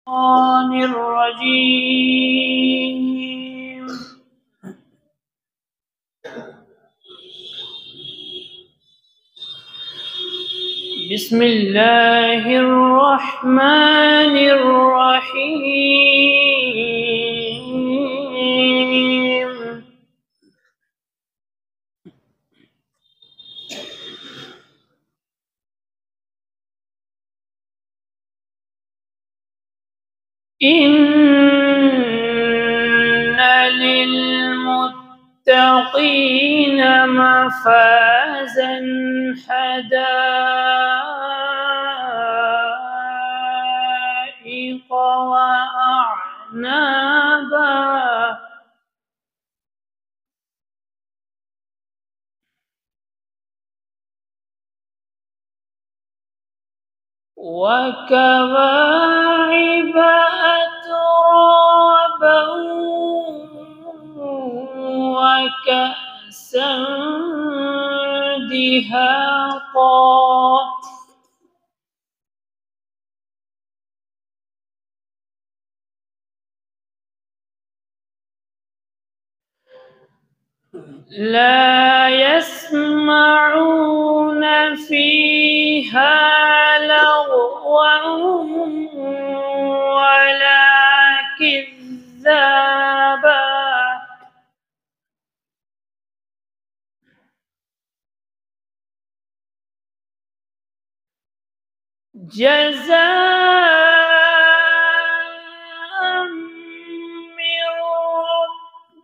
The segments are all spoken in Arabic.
الشيطان الرجيم. بسم الله الرحمن الرحيم. إن للمتقين مفازا حدائق وأعنابا وكواعب أترابا وكأسا دهاقا لا يسمعون فيها لغوا ولا كذابا جزاء من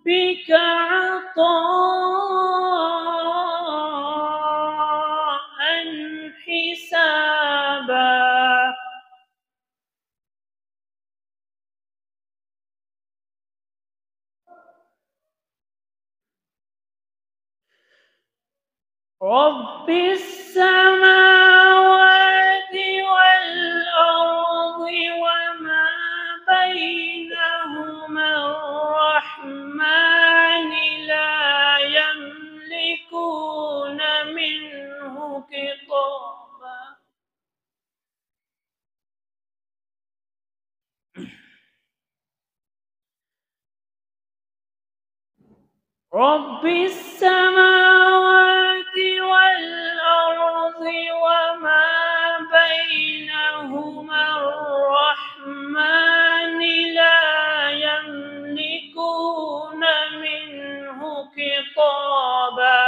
ربك عطاء حسابا رب السماوات والأرض وما بينهما الرحمن لا يملكون منه خطابا رب السماوات والأرض وما بينهما الرحمن لا يملكون منه خطابا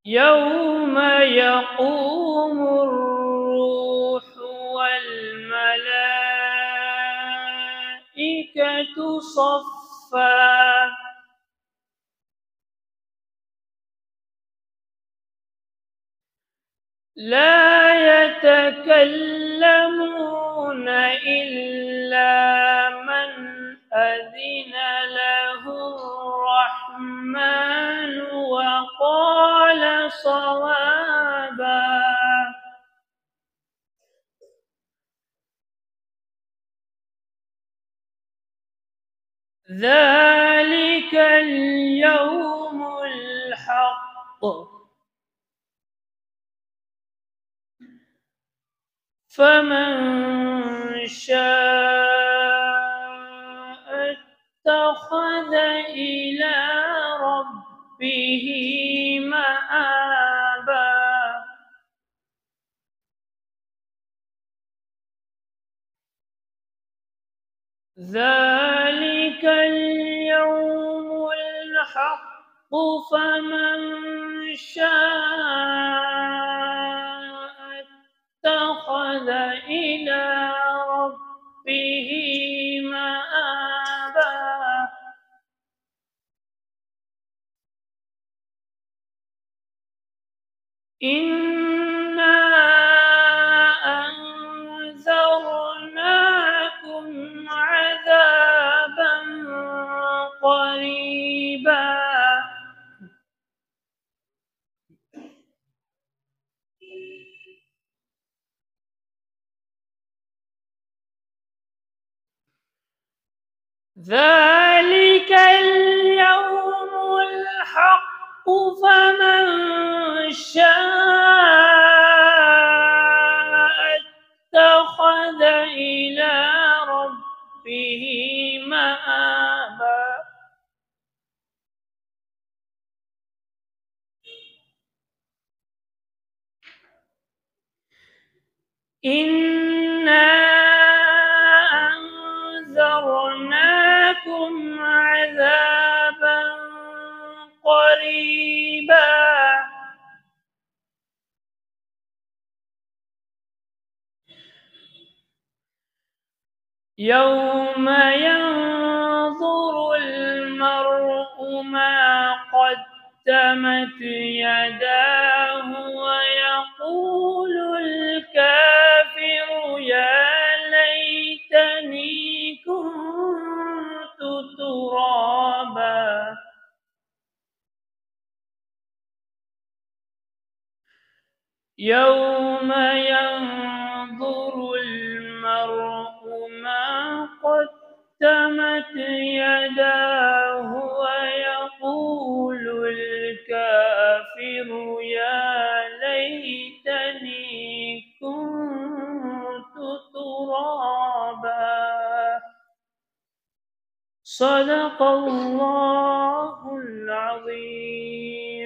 يوم يقوم الروح والملائكة صفا لا يتكلمون إلا من أذن له الرحمن وقال صوابا ذلك اليوم الحق فمن شاء اتخذ إلى ربه مآبا ذلك اليوم الحق فمن شاء اتخذ إلى ربه مآبا إنا أنذرناكم عذابا قريبا ذلك اليوم الحق فمن شاء اتخذ إلى ربه مآبا إنا أنذرناكم عذابا قريبا يوم ينظر المرء ما قدمت يداه ويقول الكافر يا ليتني كنت ترابا يوم ينظر المرء ما قدمت يداه ويقول الكافر يا ليتني كنت ترابا صدق الله العظيم.